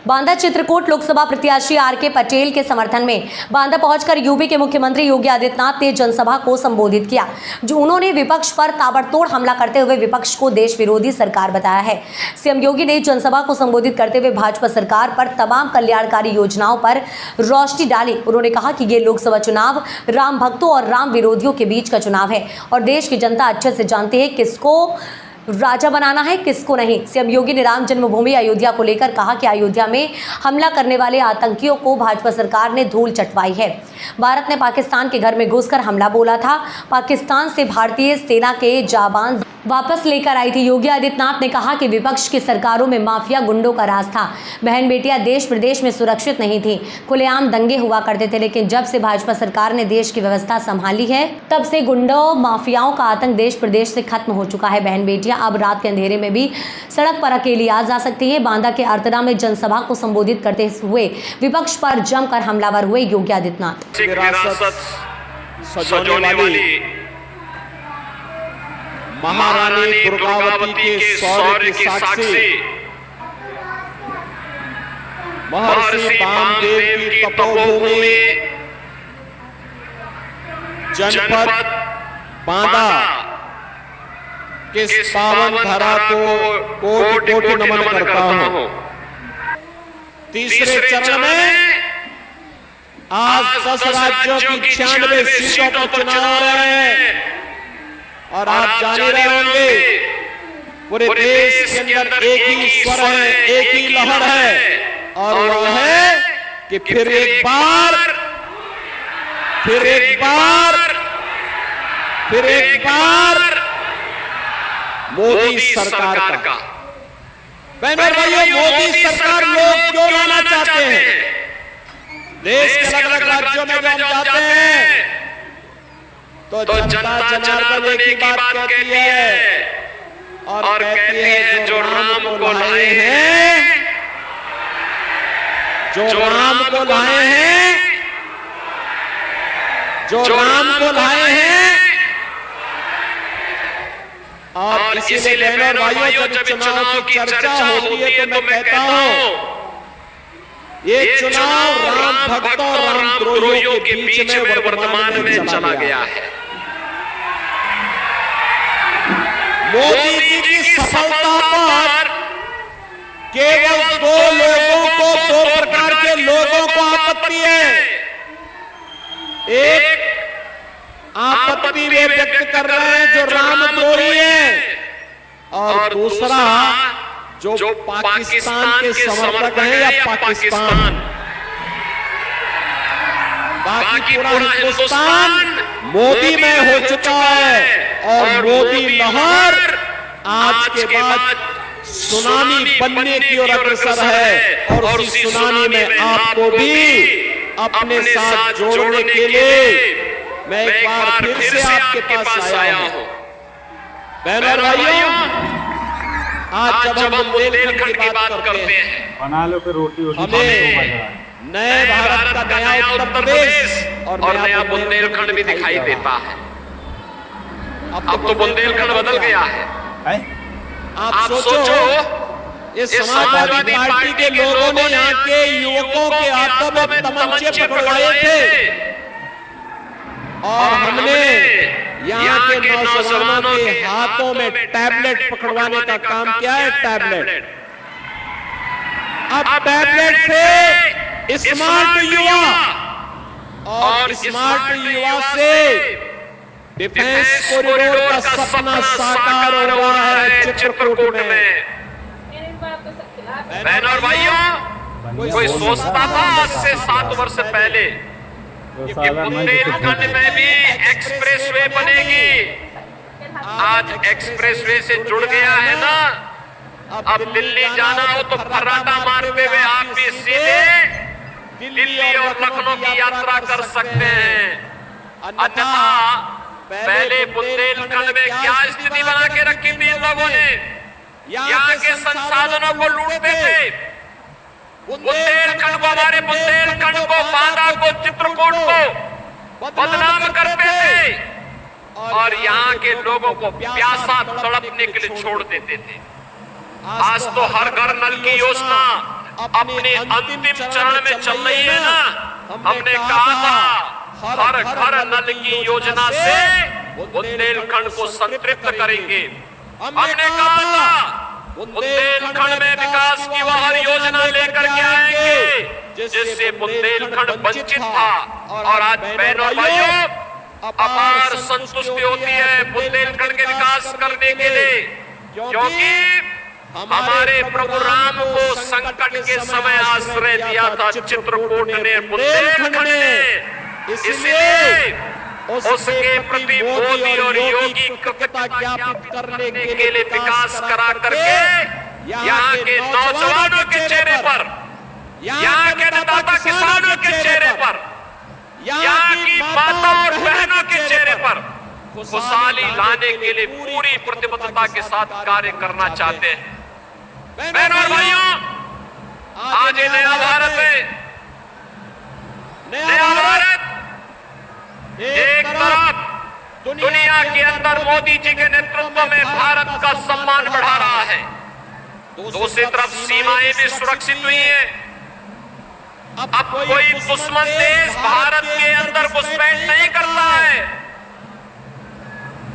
बांदा चित्रकूट लोकसभा प्रत्याशी आर.के. पटेल के समर्थन में बांदा पहुंचकर यूपी के मुख्यमंत्री योगी आदित्यनाथ ने जनसभा को संबोधित किया। जो उन्होंने विपक्ष पर ताबड़तोड़ हमला करते हुए विपक्ष को देश विरोधी सरकार बताया है। सीएम योगी ने जनसभा को संबोधित करते हुए भाजपा सरकार पर तमाम कल्याणकारी योजनाओं पर रोशनी डाली। उन्होंने कहा कि ये लोकसभा चुनाव राम भक्तों और राम विरोधियों के बीच का चुनाव है और देश की जनता अच्छे से जानती है किसको राजा बनाना है किसको नहीं। सीएम योगी ने राम जन्मभूमि अयोध्या को लेकर कहा कि अयोध्या में हमला करने वाले आतंकियों को भाजपा सरकार ने धूल चटवाई है। भारत ने पाकिस्तान के घर में घुसकर हमला बोला था। पाकिस्तान से भारतीय सेना के जाबान वापस लेकर आई थी। योगी आदित्यनाथ ने कहा कि विपक्ष की सरकारों में माफिया गुंडों का राज था। बहन बेटियां देश प्रदेश में सुरक्षित नहीं थी। खुलेआम दंगे हुआ करते थे, लेकिन जब से भाजपा सरकार ने देश की व्यवस्था संभाली है तब से गुंडों माफियाओं का आतंक देश प्रदेश से खत्म हो चुका है। बहन बेटियां अब रात के अंधेरे में भी सड़क पर अकेली आ जा सकती है। बांदा के अर्थना में जनसभा को संबोधित करते हुए विपक्ष पर जमकर हमलावर हुए योगी आदित्यनाथ। सजोने वाली महारानी दुर्गावती के शौर्य की साक्षी महर्षि वामदेव की तपोभूमि जनपद बांदा के पावन धरा को कोटि कोटि नमन करता हूं। तीसरे चरण में आज 10 राज्यों की 96 सीटों पर चुनाव हो रहे हैं और आप जान ही रहे होंगे पूरे देश के अंदर एक ही स्वर है, एक ही लहर है और वो है कि फिर एक बार मोदी सरकार का। बहनों और भाइयों, मोदी सरकार लोग क्यों लाना चाहते हैं? देश के अलग अलग राज्यों में जब हम जाते हैं तो जनता जनार्दन एक ही बात कहती है और कहती है जो राम को लाए हैं, जो राम को लाए हैं, जो राम को लाए हैं। और इसीलिए बहनों और भाइयों, जब चुनाव की चर्चा होती है तो मैं कहता हूं ये चुनाव राम भक्तों और राम द्रोहियों के बीच में वर्तमान में चला गया है। मोदी जी की सफलता पर केवल दो प्रकार के लोगों को आपत्ति है। एक आपत्ति वे व्यक्त कर रहे हैं जो रामद्रोही है और दूसरा जो पाकिस्तान के समर्थक हैं या पाकिस्तान। बाकी पूरा हिंदुस्तान मोदी में हो चुका है और मोदी लहर आज के बाद सुनामी बनने की ओर अग्रसर है और उसी सुनामी में आपको भी अपने साथ जोड़ने के लिए मैं एक बार फिर से आपके पास आया हूं। बहनों और भाइयों, आज जब हम बुंदेलखंड की बात करते हैं, बना लो फिर रोटी हमें नए भारत का नया उत्तर प्रदेश और नया बुंदेलखंड भी दिखाई देता है। अब तो बुंदेलखंड बदल गया है। आप सोचो, ये समाजवादी पार्टी के लोगों ने यहाँ के युवकों के हाथों में तमंचे पकड़वाए थे और हमने यहाँ के नौजवानों के हाथों में टैबलेट पकड़वाने का काम किया है। टैबलेट, अब टैबलेट से स्मार्ट युवा और स्मार्ट युवा से डिफेंस कॉरिडोर का सपना साकार हो रहा है चित्रकूट में। बहनों और भाइयों, कोई सोचता था आज से 7 वर्ष पहले कि बुंदेलखंड में भी एक्सप्रेसवे बनेगी। आज एक्सप्रेसवे से जुड़ गया है ना। अब दिल्ली जाना हो तो फर्राटा मारते हुए आप भी सीधे दिल्ली और लखनऊ की यात्रा कर सकते हैं। अन्यथा पहले बुंदेलखंड में क्या स्थिति बना के रखी थी इन लोगों ने? यहाँ के संसाधनों को लूटते थे। बुंदेलखंड को, हमारे बुंदेलखंड को, बांदा को, चित्रकूट को बदनाम करते थे और यहाँ के लोगों को प्यासा तड़पने के लिए छोड़ देते थे। आज तो हर घर नल की योजना, अपने अंतिम चरण में चल रही है ना। हमने कहा था हर घर नल की योजना से बुंदेलखंड को संतृप्त करेंगे। हमने कहा था बुंदेलखंड में विकास की वह हर योजना लेकर के आएंगे जिससे बुंदेलखंड वंचित था। और आज बहनों और भाइयों अपार संतुष्टि होती है बुंदेलखंड के विकास करने के लिए, क्योंकि हमारे प्रभु राम को संकट के समय आश्रय दिया था चित्रकूट ने, बुंदेलखंड ने। इसलिए उसके प्रति मोदी और योगी कृतज्ञता ज्ञापित करने के लिए विकास करा करके यहाँ के नौजवानों के चेहरे पर, यहाँ के अन्नदाता किसानों के चेहरे पर, यहाँ की माता और बहनों के चेहरे पर खुशहाली लाने के लिए पूरी प्रतिबद्धता के साथ कार्य करना चाहते हैं। बहनों और भाइयों, आज ये नया भारत है। नया भारत एक तरफ दुनिया के अंदर मोदी जी के नेतृत्व में भारत का सम्मान बढ़ा रहा है, दूसरी तरफ सीमाएं भी सुरक्षित हुई हैं। अब कोई दुश्मन देश भारत के अंदर घुसपैठ नहीं करता है।